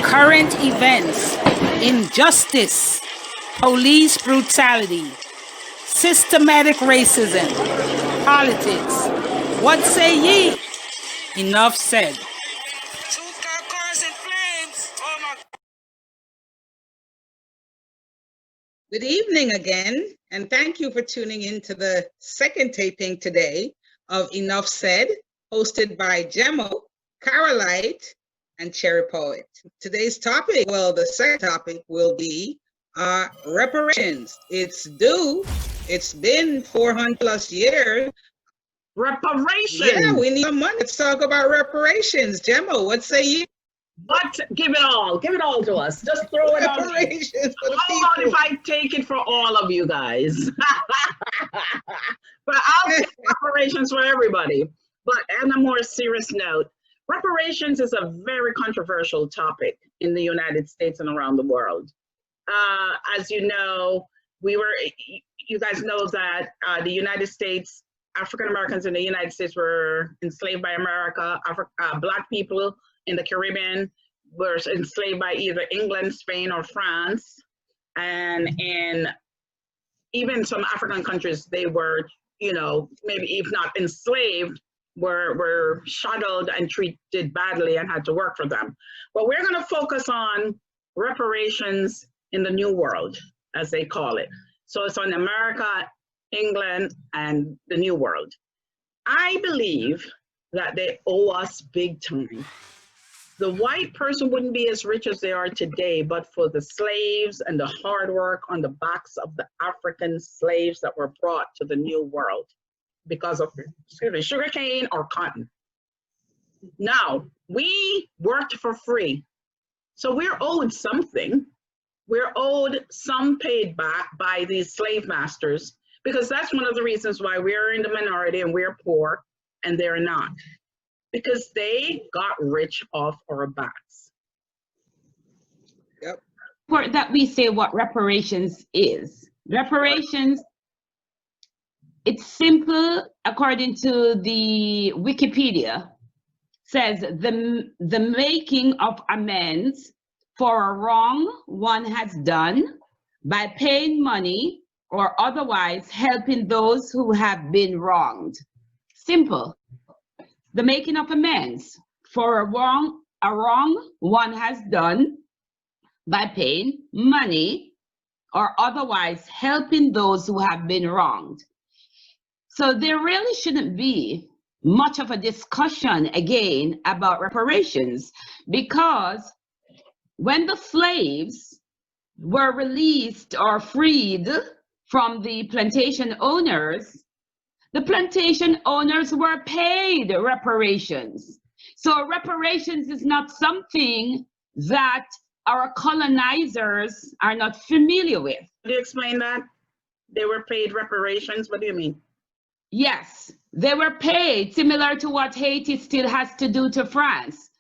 current events, injustice, police brutality, systematic racism, politics. What say ye? Enough said. Good evening again, and thank you for tuning in to the second taping today of Enough Said, hosted by Gemmo, Carolite, and Cherry Poet. Today's topic, well, the second topic will be reparations. It's due. It's been 400 plus years. Reparations. Yeah, we need some money. Let's talk about reparations. Gemmo, what say you? What? Give it all. Give it all to us. Just throw it on. Reparations for the How about people. if I take it for all of you guys? But I'll take reparations for everybody. But on a more serious note, reparations is a very controversial topic in the United States and around the world. As you know, you guys know that the United States, African Americans in the United States were enslaved by America. Black people in the Caribbean were enslaved by either England, Spain, or France. And in even some African countries, they were, maybe if not enslaved, were shuttled and treated badly and had to work for them. But we're going to focus on reparations in the New World, as they call it. So it's on America, England, and the New World. I believe that they owe us big time. The white person wouldn't be as rich as they are today, but for the slaves and the hard work on the backs of the African slaves that were brought to the New World because of sugarcane or cotton. Now, we worked for free, so we're owed something. We're owed some paid back by these slave masters, because that's one of the reasons why we're in the minority and we're poor and they're not. Because they got rich off our backs. Yep. That we say what reparations is. Reparations, it's simple, according to the Wikipedia, says the making of amends for a wrong one has done by paying money or otherwise helping those who have been wronged. Simple. The making of amends for a wrong one has done by paying money or otherwise helping those who have been wronged. So there really shouldn't be much of a discussion again about reparations, because when the slaves were released or freed from the plantation owners, the plantation owners were paid reparations. So reparations is not something that our colonizers are not familiar with. Can you explain that? They were paid reparations? What do you mean? Yes, they were paid, similar to what Haiti still has to do to France.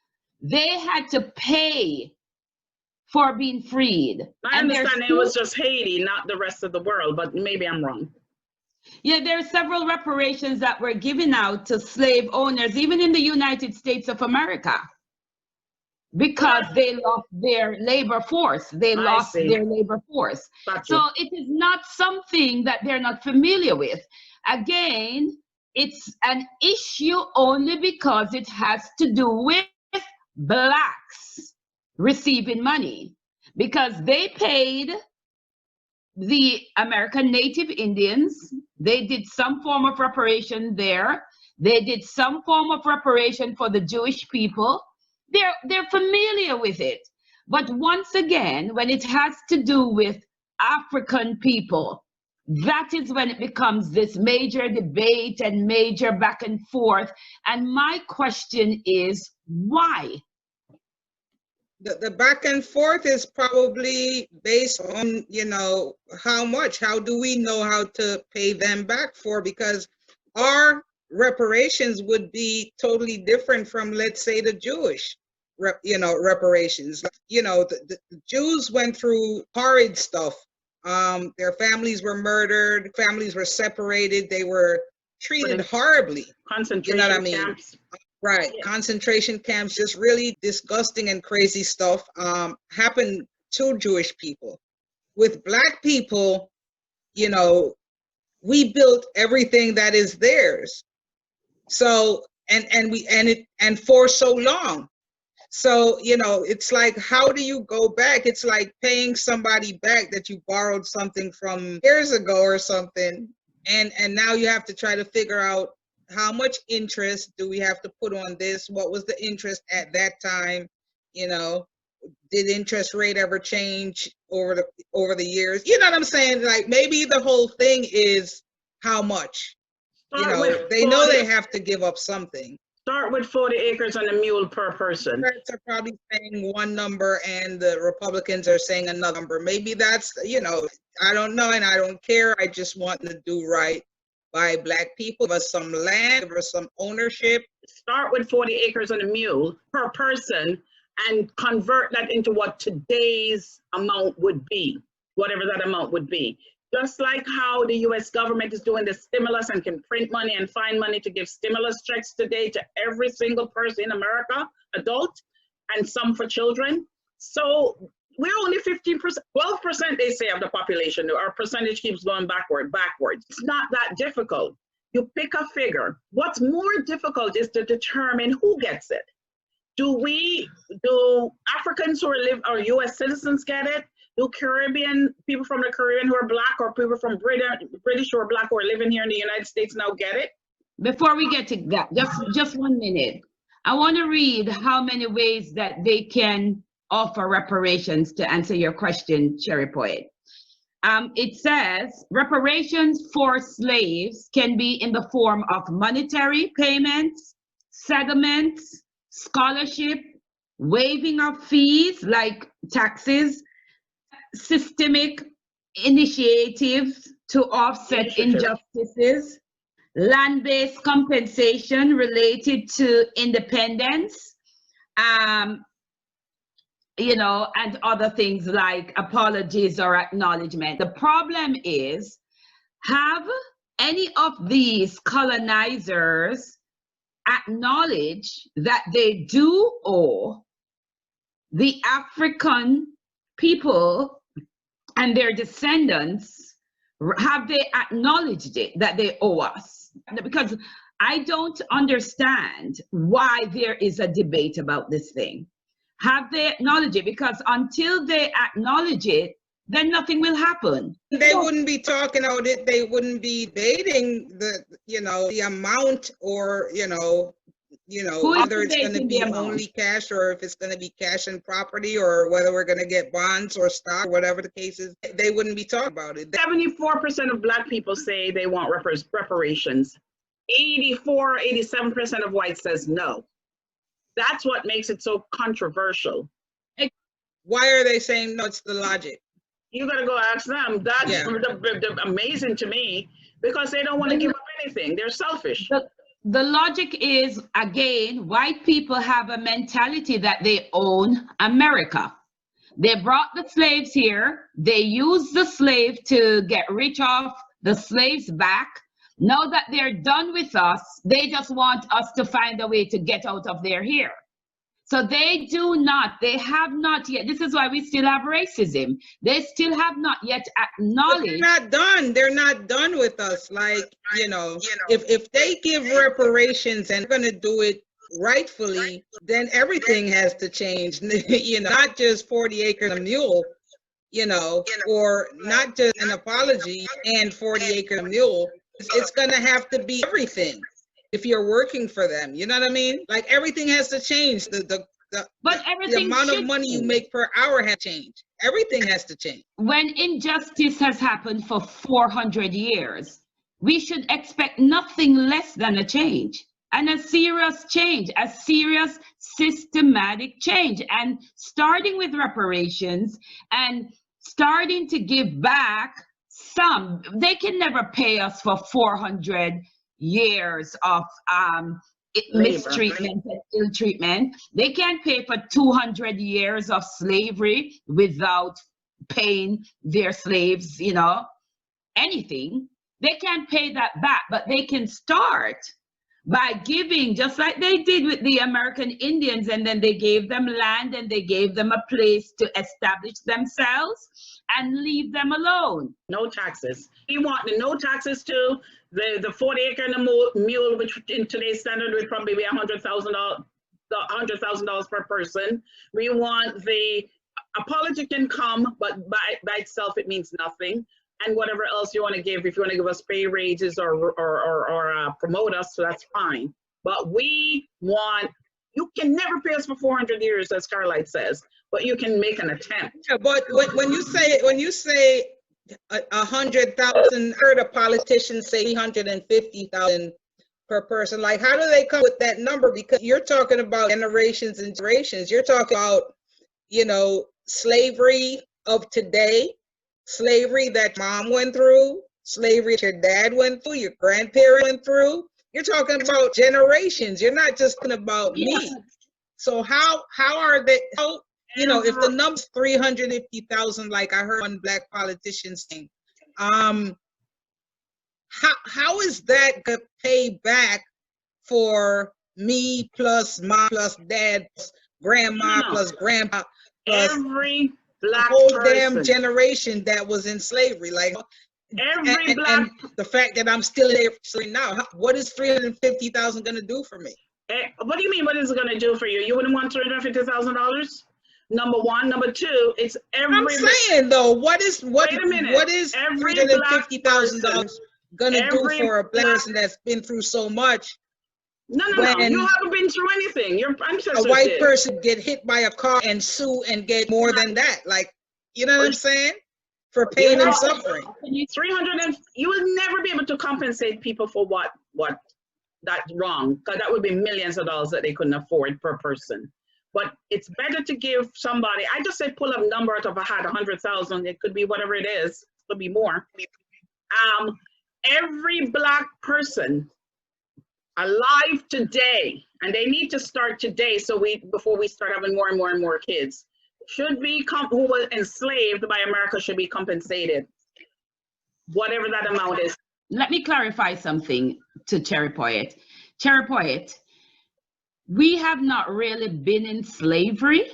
They had to pay for being freed. I understand it was just Haiti, not the rest of the world, but maybe I'm wrong. Yeah, there are several reparations that were given out to slave owners, even in the United States of America, because they lost their labor force. They lost their labor force. So it is not something that they're not familiar with. Again, it's an issue only because it has to do with Blacks receiving money, because they paid the American Native Indians. They did some form of reparation there. They did some form of reparation for the Jewish people. They're familiar with it. But once again, when it has to do with African people, that is when it becomes this major debate and major back and forth. And my question is, why? The back and forth is probably based on, how much, how do we know how to pay them back for? Because our reparations would be totally different from, let's say, the Jewish, reparations. The Jews went through horrid stuff. Their families were murdered, families were separated, they were treated horribly. Concentration camps. Right. Concentration camps, just really disgusting and crazy stuff happened to Jewish people. With Black people, you know, we built everything that is theirs. So and for so long. So, you know, it's like, how do you go back? It's like paying somebody back that you borrowed something from years ago or something. And now you have to try to figure out how much interest do we have to put on this? What was the interest at that time? You know, did interest rate ever change over the years? You know what I'm saying? Like, maybe the whole thing is how much. You know, they know they have to give up something. Start with 40 acres and a mule per person. Democrats are probably saying one number and the Republicans are saying another number. Maybe that's, you know, I don't know and I don't care. I just want to do right by Black people. Give us some land, give us some ownership. Start with 40 acres and a mule per person and convert that into what today's amount would be, whatever that amount would be. Just like how the US government is doing the stimulus and can print money and find money to give stimulus checks today to every single person in America, adult, and some for children. So we're only 15%, 12% they say of the population. Our percentage keeps going backwards. It's not that difficult. You pick a figure. What's more difficult is to determine who gets it. Do Africans who are US citizens get it? Do Caribbean, people from the Caribbean who are Black or people from British who are Black who are living here in the United States now get it? Before we get to that, just 1 minute. I want to read how many ways that they can offer reparations to answer your question, Cherry Poet. It says reparations for slaves can be in the form of monetary payments, settlements, scholarship, waiving of fees like taxes, systemic initiatives to offset injustices, land-based compensation related to independence, you know, and other things like apologies or acknowledgement. The problem is, have any of these colonizers acknowledge that they do owe the African people and their descendants? Have they acknowledged it, that they owe us? Because I don't understand why there is a debate about this thing. Have they acknowledged it? Because until they acknowledge it, then nothing will happen. They wouldn't be talking about it. They wouldn't be debating the amount or, whether it's going to be only cash or if it's going to be cash and property or whether we're going to get bonds or stock, whatever the case is. They wouldn't be talking about it. 74% of Black people say they want reparations. 87% of whites says no. That's what makes it so controversial. Why are they saying no? It's the logic. You got to go ask them. That's amazing to me, because they don't want to give up anything. They're selfish. The logic is, again, white people have a mentality that they own America. They brought the slaves here. They used the slave to get rich off the slaves back. Now that they're done with us, they just want us to find a way to get out of their hair. So they have not yet, this is why we still have racism. They still have not yet acknowledged. They're not done with us. Like, if they give reparations and they're going to do it rightfully, then everything has to change. Not just 40 acres and a mule, or not just an apology and 40 acres and a mule. It's going to have to be everything if you're working for them. You know what I mean? Like, everything has to change. The amount of money you make per hour has changed. Everything has to change. When injustice has happened for 400 years, we should expect nothing less than a change, and a serious change, a serious systematic change. And starting with reparations and starting to give back some. They can never pay us for 400 years of mistreatment and ill treatment. They can't pay for 200 years of slavery without paying their slaves, anything. They can't pay that back, but they can start by giving, just like they did with the American Indians, and then they gave them land and they gave them a place to establish themselves and leave them alone. No taxes. We want the no taxes too. The 40 acre and a mule, which in today's standard would probably be $100,000 per person. We want a policy can come, but by itself it means nothing. And whatever else you want to give, if you want to give us pay raises or promote us, so that's fine. But we want, you can never pay us for 400 years, as Starlight says, but you can make an attempt. Yeah, but when you say 100,000, heard a politician say 350,000 per person. Like, how do they come with that number? Because you're talking about generations and generations. You're talking about, you know, slavery of today, slavery that mom went through, slavery that your dad went through, your grandparents went through. You're talking about generations. You're not just talking about me. So how are they? How, you know, if the number's 350,000, like I heard one black politician saying, how is that gonna pay back for me plus mom plus dad plus grandma plus grandpa plus every black whole person, damn generation that was in slavery? Like every black, and the fact that I'm still there now, what is 350,000 gonna do for me? What do you mean? What is it gonna do for you? You wouldn't want $350,000? Number one. Number two, it's every. I'm saying though, what is Wait a minute. what is $350,000 gonna do for a black person that's been through so much? No, you haven't been through anything. Your ancestors a white did. person get hit by a car and sue and get more than that. Like, you know what I'm saying? For pain and suffering. 300, and you will never be able to compensate people for what that's wrong, because that would be millions of dollars that they couldn't afford per person. But it's better to give somebody, I just say pull up number out of a hat, 100,000, it could be whatever it is, it could be more. Every black person alive today, and they need to start today, so before we start having more and more and more kids, should be who were enslaved by America should be compensated, whatever that amount is. Let me clarify something to Cherry Poet. Cherry Poet, we have not really been in slavery.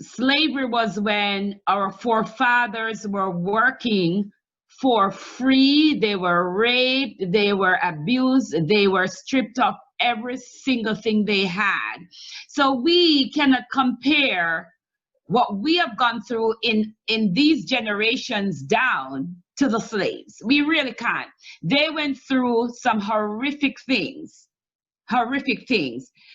Slavery was when our forefathers were working for free. They were raped, they were abused, they were stripped of every single thing they had. So we cannot compare what we have gone through in these generations down to the slaves. We really can't. They went through some horrific things.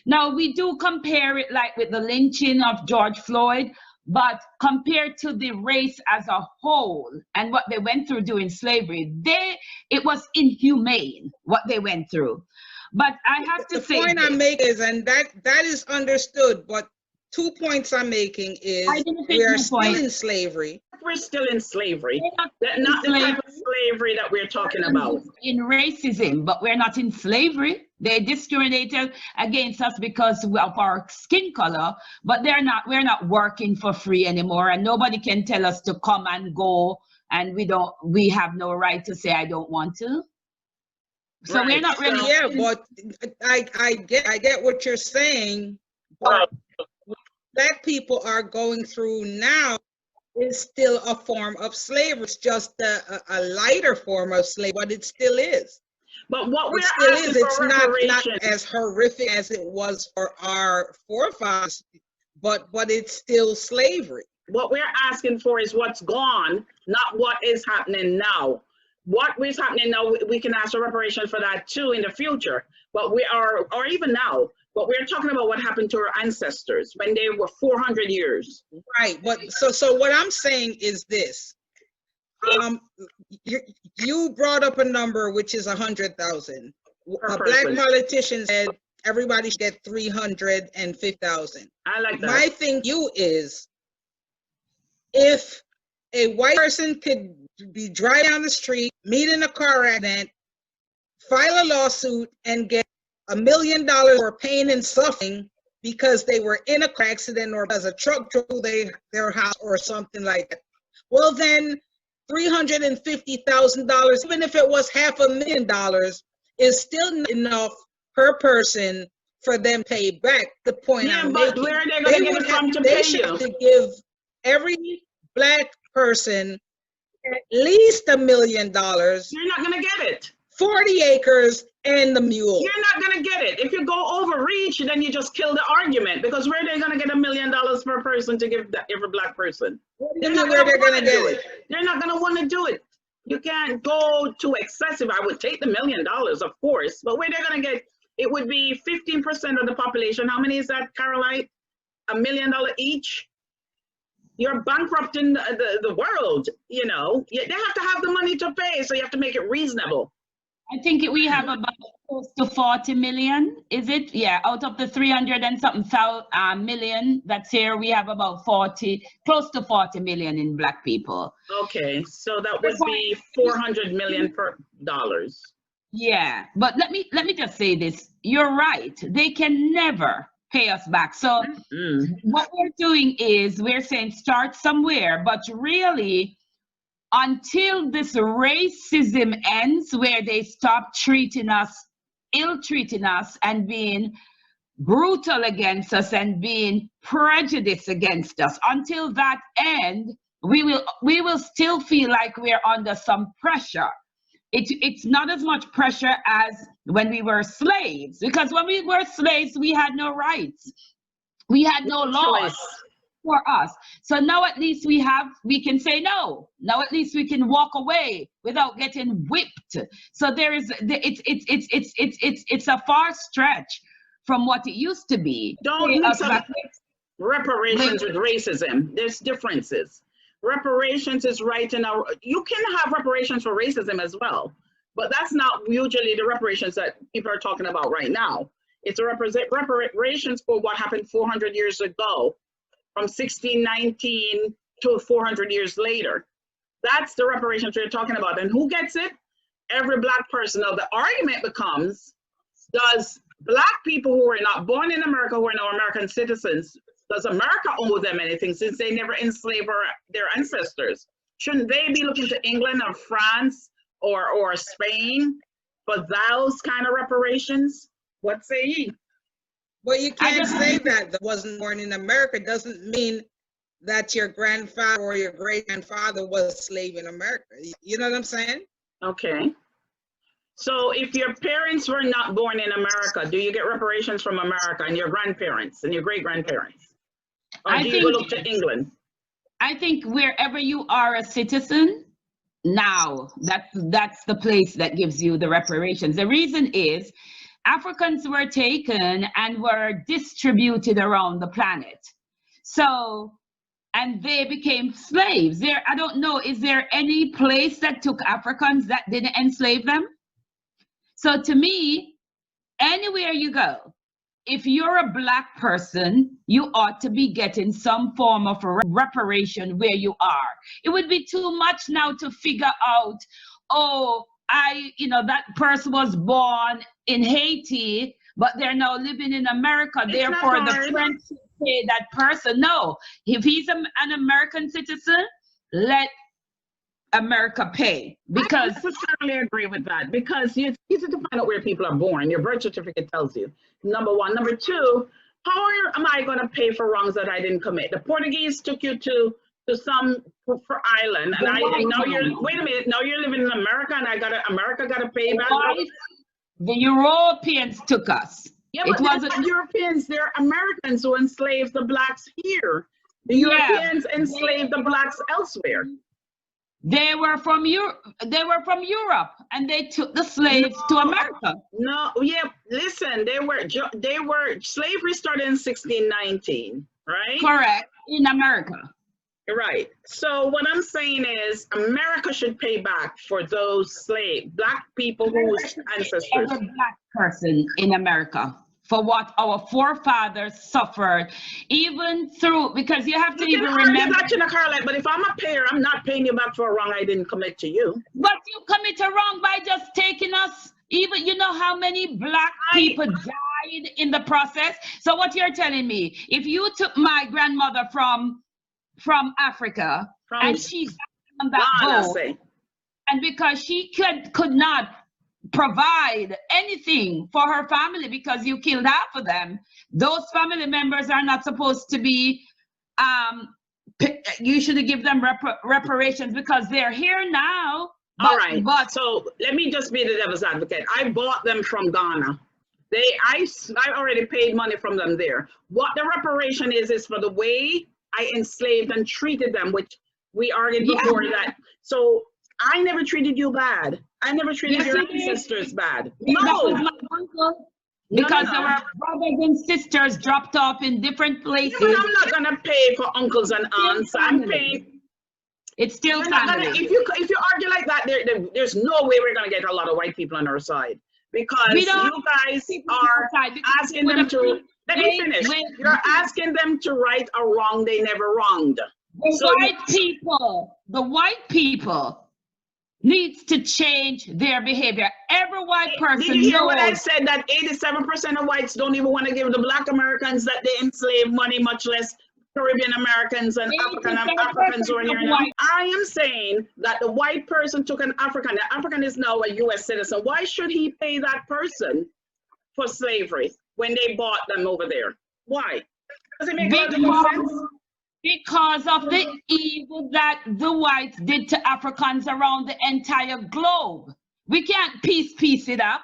Now we do compare it like with the lynching of George Floyd, but compared to the race as a whole and what they went through during slavery, it was inhumane what they went through. But I have to say, the point I'm making is, and that is understood, but 2 points I'm making is we are still in slavery. We're still in slavery. Not the type of slavery that we're talking about. In racism, but we're not in slavery. They discriminated against us because of our skin color, but we're not working for free anymore, and nobody can tell us to come and go, and we have no right to say I don't want to. So we're not really. Yeah, but I get what you're saying, but what black people are going through now is still a form of slavery. It's just a lighter form of slavery, but it still is. But what we're asking for, it's not as horrific as it was for our forefathers, but it's still slavery. What we're asking for is what's gone, not what is happening now. What is happening now, we can ask for reparations for that too in the future, but or even now, but we're talking about what happened to our ancestors when they were 400 years. Right, but so what I'm saying is this. You brought up a number which is 100,000. A black politician said everybody should get 350,000. I like that. My thing to you is, if a white person could be driving down the street, meet in a car accident, file a lawsuit, and get $1 million for pain and suffering because they were in a car accident or because a truck drove their house or something like that, well then $350,000, even if it was $500,000, is still not enough per person for them to pay back. The point I'm but making. where are they going to get it from to they pay should you? have to give every Black person at least $1 million, You're not going to get it. 40 acres, and the mule. You're not going to get it. If you go overreach, then you just kill the argument, because where are they going to get $1 million per person to give every Black person? They're not going to get it. They're not going to want to do it. You can't go too excessive. I would take the $1 million, of course, but where they're going to get, it would be 15% of the population. How many is that, Caroline? $1 million each? You're bankrupting the world, you know. They have to have the money to pay, so you have to make it reasonable. I think we have about close to 40 million, is it? Yeah, out of the 300 and something million that's here, we have about 40, close to 40 million in Black people. Okay, so that would be $400 million dollars. Yeah, but let me just say this. You're right. They can never pay us back. So what we're doing is we're saying start somewhere, but really, until this racism ends, where they stop treating us, ill-treating us, and being brutal against us and being prejudiced against us, until that end, we will still feel like we're under some pressure. It's not as much pressure as when we were slaves, because when we were slaves, we had no rights. We had no laws for us. So now at least we can say no. Now at least we can walk away without getting whipped. So it's a far stretch from what it used to be. Don't mix up reparations with racism. There's differences. Reparations is right in our, you can have reparations for racism as well, but that's not usually the reparations that people are talking about right now. It's a reparations for what happened 400 years ago, from 1619 to 400 years later. That's the reparations we're talking about. And who gets it? Every Black person. Now the argument becomes, does Black people who were not born in America, who are now American citizens, does America owe them anything since they never enslaved their ancestors? Shouldn't they be looking to England or France or Spain for those kind of reparations? What say ye? Well, you can't say that wasn't born in America doesn't mean that your grandfather or your great-grandfather was a slave in America. You know what I'm saying? Okay. So if your parents were not born in America, do you get reparations from America and your grandparents and your great-grandparents? Or do you go look to England? I think wherever you are a citizen, now that's the place that gives you the reparations. The reason is Africans were taken and were distributed around the planet. So, and they became slaves. I don't know, is there any place that took Africans that didn't enslave them? So to me, anywhere you go, if you're a Black person, you ought to be getting some form of reparation where you are. It would be too much now to figure out, oh, that person was born in Haiti, but they're now living in America. Therefore, the French should pay that person. No, if he's an American citizen, let America pay. Because I necessarily agree with that, because it's easy to find out where people are born. Your birth certificate tells you. Number one. Number two, how am I going to pay for wrongs that I didn't commit? The Portuguese took you to some island, and now you're wait a minute. Now you're living in America, and America got to pay back. The Europeans took us. Yeah, but it wasn't Europeans. They're Americans who enslaved the Blacks here. The Europeans enslaved the Blacks elsewhere. They were from Europe. And they took the slaves to America. No, listen, they were slavery started in 1619, right? Correct, in America. Right. So what I'm saying is America should pay back for those Black people whose ancestors. Every Black person in America for what our forefathers suffered, even through, because you have to even remember. Carla, but if I'm a payer, I'm not paying you back for a wrong I didn't commit to you. But you commit a wrong by just taking us, even, you know how many Black people died in the process? So what you're telling me, if you took my grandmother from Africa, and she got on that boat, and because she could not provide anything for her family because you killed half of them. Those family members are not supposed to be, you should give them reparations because they're here now. All right, so let me just be the devil's advocate. I bought them from Ghana. I already paid money from them there. What the reparation is for the way I enslaved and treated them, which we argued before that. So I never treated you bad. I never treated your ancestors bad. No. Because there were brothers and sisters dropped off in different places. Yeah, but I'm not gonna pay for uncles and aunts. I'm paying. It's still family. If you argue like that, there's no way we're gonna get a lot of white people on our side because you guys are asking them to. Let me finish. You're asking them to right a wrong they never wronged. The white people needs to change their behavior. Every white person Did you hear what I said? That 87% of whites don't even want to give the Black Americans that they enslave money, much less Caribbean Americans and Africans who are here now. I am saying that the white person took an African. The African is now a U.S. citizen. Why should he pay that person for slavery when they bought them over there? Why? Does it make logical sense? Because of the evil that the whites did to Africans around the entire globe. We can't piece it up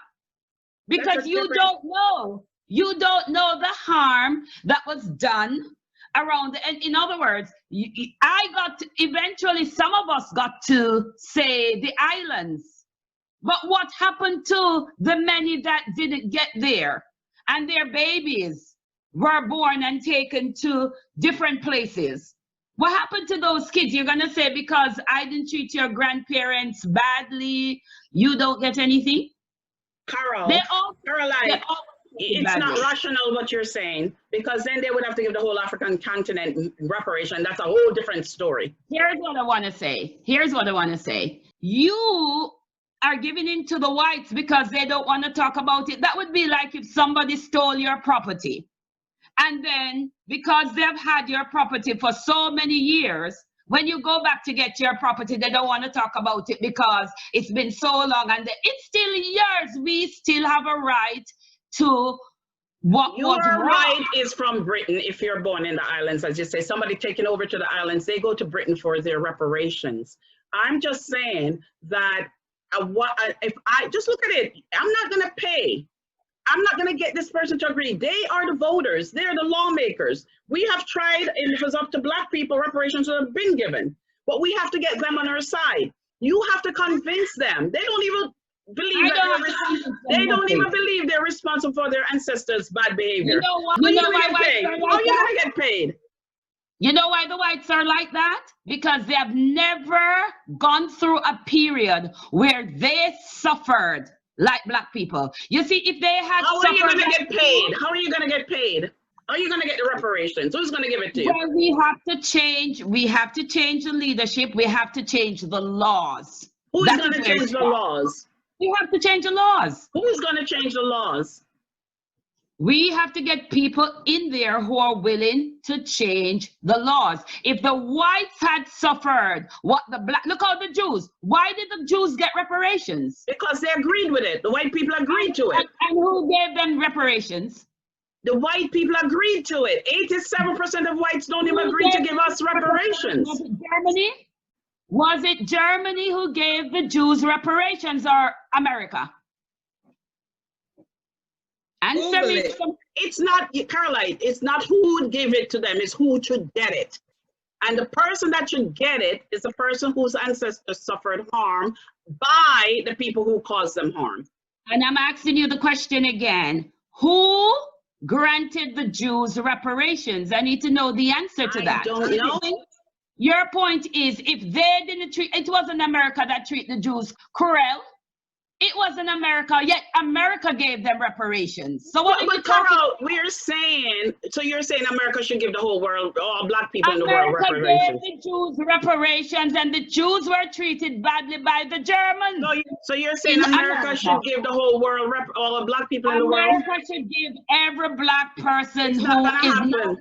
because you don't know the harm that was done around and in other words, eventually some of us got to say the islands, but what happened to the many that didn't get there and their babies were born and taken to different places? What happened to those kids? You're gonna say because I didn't treat your grandparents badly, you don't get anything? Caroline, it's not rational what you're saying, because then they would have to give the whole African continent reparation. That's a whole different story. Here's what I want to say. You are giving in to the whites because they don't want to talk about it. That would be like if somebody stole your property. And then because they've had your property for so many years, when you go back to get your property, they don't want to talk about it because it's been so long and it's still yours. We still have a right to what your right is from Britain. If you're born in the islands, as you say, somebody taking over to the islands, they go to Britain for their reparations. I'm just saying that if I just look at it, I'm not going to pay. I'm not going to get this person to agree. They are the voters. They're the lawmakers. We have tried, and if it was up to Black people, reparations would have been given. But we have to get them on our side. You have to convince them. They don't even believe they're responsible for their ancestors' bad behavior. How are you going to get paid? You know why the whites are like that? Because they have never gone through a period where they suffered like Black people. You see, if they had How are you going to get paid? How are you going to get paid? How are you going to get the reparations? Who's going to give it to you? Well, we have to change the leadership. We have to change the laws. Who's going to change the laws? We have to change the laws. Who's going to change the laws? We have to get people in there who are willing to change the laws. If the whites had suffered what the Black, look how the Jews, why did the Jews get reparations? Because they agreed with it. The white people agreed to it. And who gave them reparations? The white people agreed to it. 87% of whites don't even agree to give us reparations. Was it Germany? Was it Germany who gave the Jews reparations or America? Answer me. It's not, Caroline, it's not who would give it to them, it's who should get it. And the person that should get it is the person whose ancestors suffered harm by the people who caused them harm. And I'm asking you the question again. Who granted the Jews reparations? I need to know the answer to that. I don't know. Your point is, if they didn't treat, it wasn't America that treated the Jews cruel. It wasn't America, yet America gave them reparations. So what but Carol, we're saying, so you're saying America should give the whole world, all Black people in the world reparations. America gave the Jews reparations, and the Jews were treated badly by the Germans. So you're saying America should give the whole world, all the Black people in the world? America should give every Black person who is not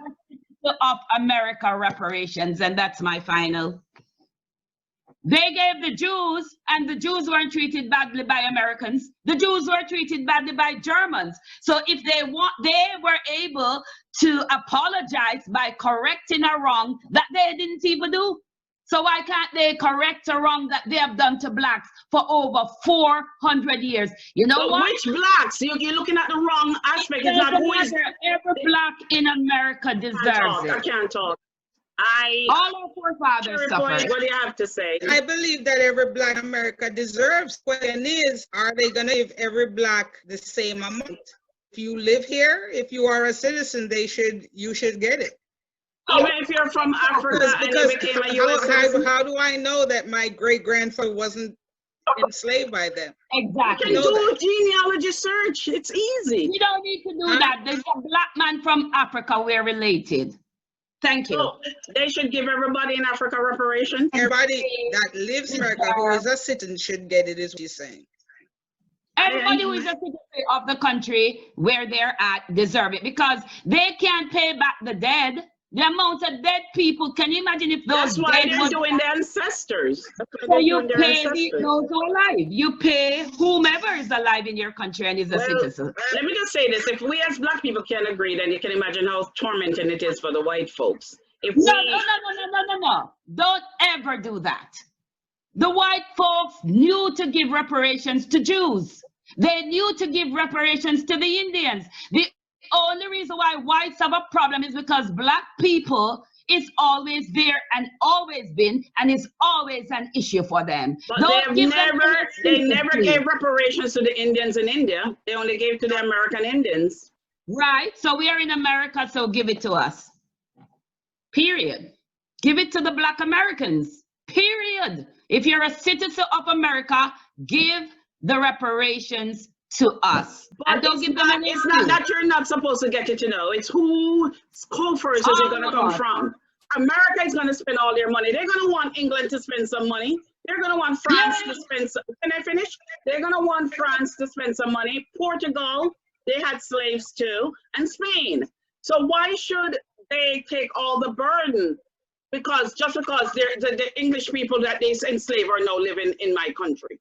of America reparations, and that's my final. They gave the Jews, and the Jews weren't treated badly by Americans. The Jews were treated badly by Germans. So if they were able to apologize by correcting a wrong that they didn't even do. So why can't they correct a wrong that they have done to blacks for over 400 years? You know what? Which blacks? You're looking at the wrong aspect. It's not who is every black in America deserves it. I can't talk. All our forefathers suffered. What do you have to say? I believe that every black in America deserves. The question is, are they going to give every black the same amount? If you live here, if you are a citizen, you should get it. Even if you're from Africa and you became a U.S. citizen? How do I know that my great-grandfather wasn't enslaved by them? Exactly. You can do a genealogy search. It's easy. You don't need to do that. There's a black man from Africa. We're related. Thank you. So they should give everybody in Africa reparations? Everybody that lives in America who is a citizen should get it, is what she's saying. Everybody who is a citizen of the country where they're at deserve it, because they can't pay back the dead. The amount of dead people, can you imagine if those That's why dead they're doing the ancestors. So you pay those who are alive. You pay whomever is alive in your country and is a citizen. Let me just say this. If we as black people can agree, then you can imagine how tormenting it is for the white folks. No. Don't ever do that. The white folks knew to give reparations to Jews. They knew to give reparations to the Indians. The only reason why whites have a problem is because black people is always there and always been, and is always an issue for them. But they never gave reparations to the Indians in India. They only gave to the American Indians. Right. So we are in America, so give it to us. Period. Give it to the black Americans. Period. If you're a citizen of America, give the reparations to us. But and don't give them any. It's not that you're not supposed to get it, it's whose coffers is it going to come from? America is going to spend all their money. They're going to want England to spend some money. They're going to want France to spend some. Can I finish? They're going to want France to spend some money. Portugal, they had slaves too, and Spain. So why should they take all the burden? Just because they're the English people that they enslave are now living in my country.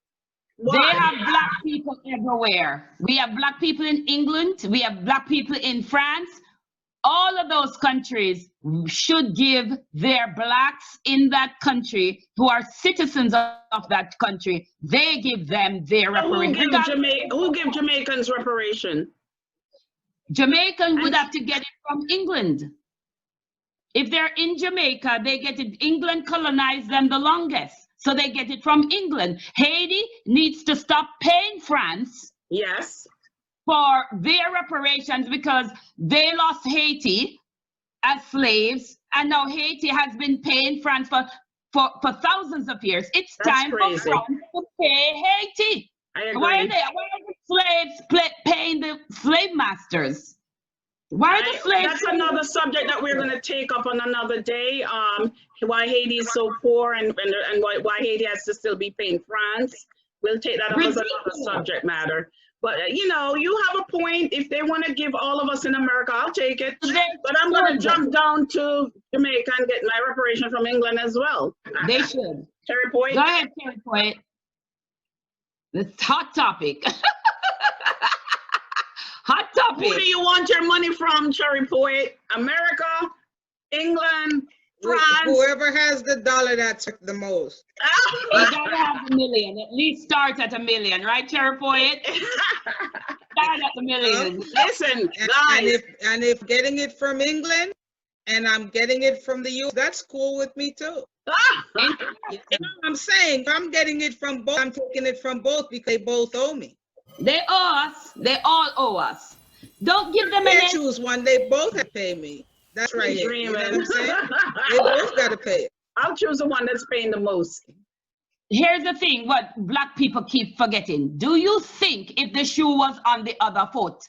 Why? They have black people everywhere. We have black people in England. We have black people in France. All of those countries should give their blacks in that country who are citizens of that country, they give them their reparations. Who give Jamaicans reparation? Jamaican would have to get it from England. If they're in Jamaica, they get it. England colonized them the longest. So they get it from England. Haiti needs to stop paying France. Yes. For their reparations, because they lost Haiti as slaves, and now Haiti has been paying France for thousands of years. It's time for France to pay Haiti. I agree. Why are the slaves paying the slave masters? Why are the slaves? That's another subject that we're going to take up on another day. Why Haiti is so poor and why Haiti has to still be paying France. We'll take that up as another subject matter. But you have a point. If they want to give all of us in America, I'll take it. But I'm going to jump down to Jamaica and get my reparation from England as well. They should. Cherry Point. Go ahead, Cherry Point. This hot topic. Hot topic. Who do you want your money from, Cherry Point? America, England, France? Whoever has the dollar that's the most. You gotta have $1 million. At least start at $1 million, right, Cherry Point? Start at $1 million. Listen, guys. And if getting it from England and I'm getting it from the US, that's cool with me too. You know what I'm saying? If I'm getting it from both, I'm taking it from both because they both owe me. They owe us. They all owe us. Don't give them I choose one. They both have to pay me. That's right. You know what I'm saying? They both got to pay it. I'll choose the one that's paying the most. Here's the thing, what black people keep forgetting. Do you think if the shoe was on the other foot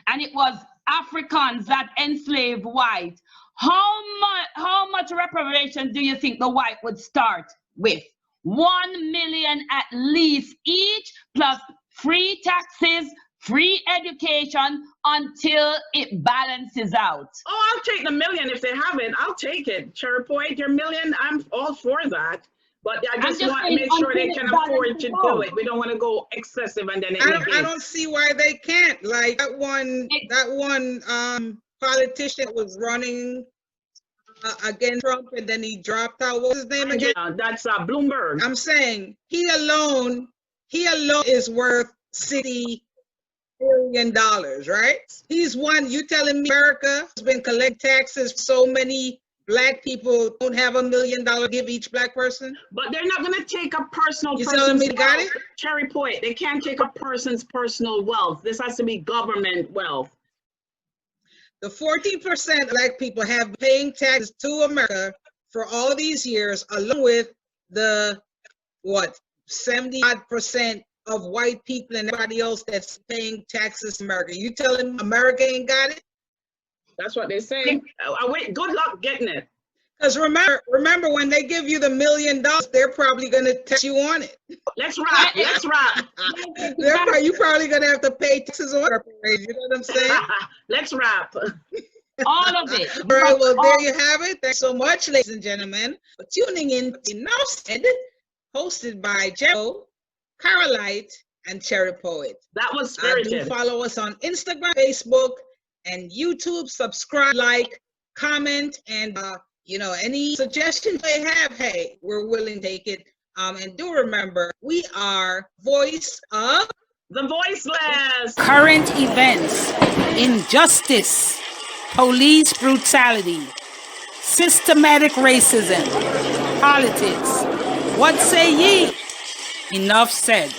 and it was Africans that enslaved white, how much reparations do you think the white would start with? 1 million at least each, plus free taxes, free education until it balances out. Oh, I'll take the $1 million if they have it. I'll take it. Cherry Point, your $1 million, I'm all for that. But I I'm just just want to saying make sure they until can it afford balances to do out. it. We don't want to go excessive and then it I negates. don't see why they can't. Like that one politician that was running against Trump and then he dropped out. What was his name again? That's Bloomberg. I'm saying he alone is worth $60 billion, right? He's one. You telling me America has been collecting taxes? So many black people don't have $1 million to give each black person. But they're not going to take a personal. You telling me they got it? Cherry point. They can't take a person's personal wealth. This has to be government wealth. The 14% black people have been paying taxes to America for all these years, along with the 70% of white people and everybody else that's paying taxes to America. You telling me America ain't got it? That's what they say. Wait, good luck getting it. Because remember when they give you the $1 million, they're probably going to tax you on it. Let's wrap. Let's wrap. You're probably going to have to pay taxes on reparations. You know what I'm saying? Let's wrap. All of it. All right, well, there you have it. Thanks so much, ladies and gentlemen, for tuning in to Enough Said, hosted by Joe, Carolite, and Cherry Poet. That was spirited. Do follow us on Instagram, Facebook, and YouTube. Subscribe, like, comment, and any suggestions they have, hey, we're willing to take it. And do remember, we are voice of the voiceless. Current events, injustice, police brutality, systematic racism, politics. What say ye? Enough said.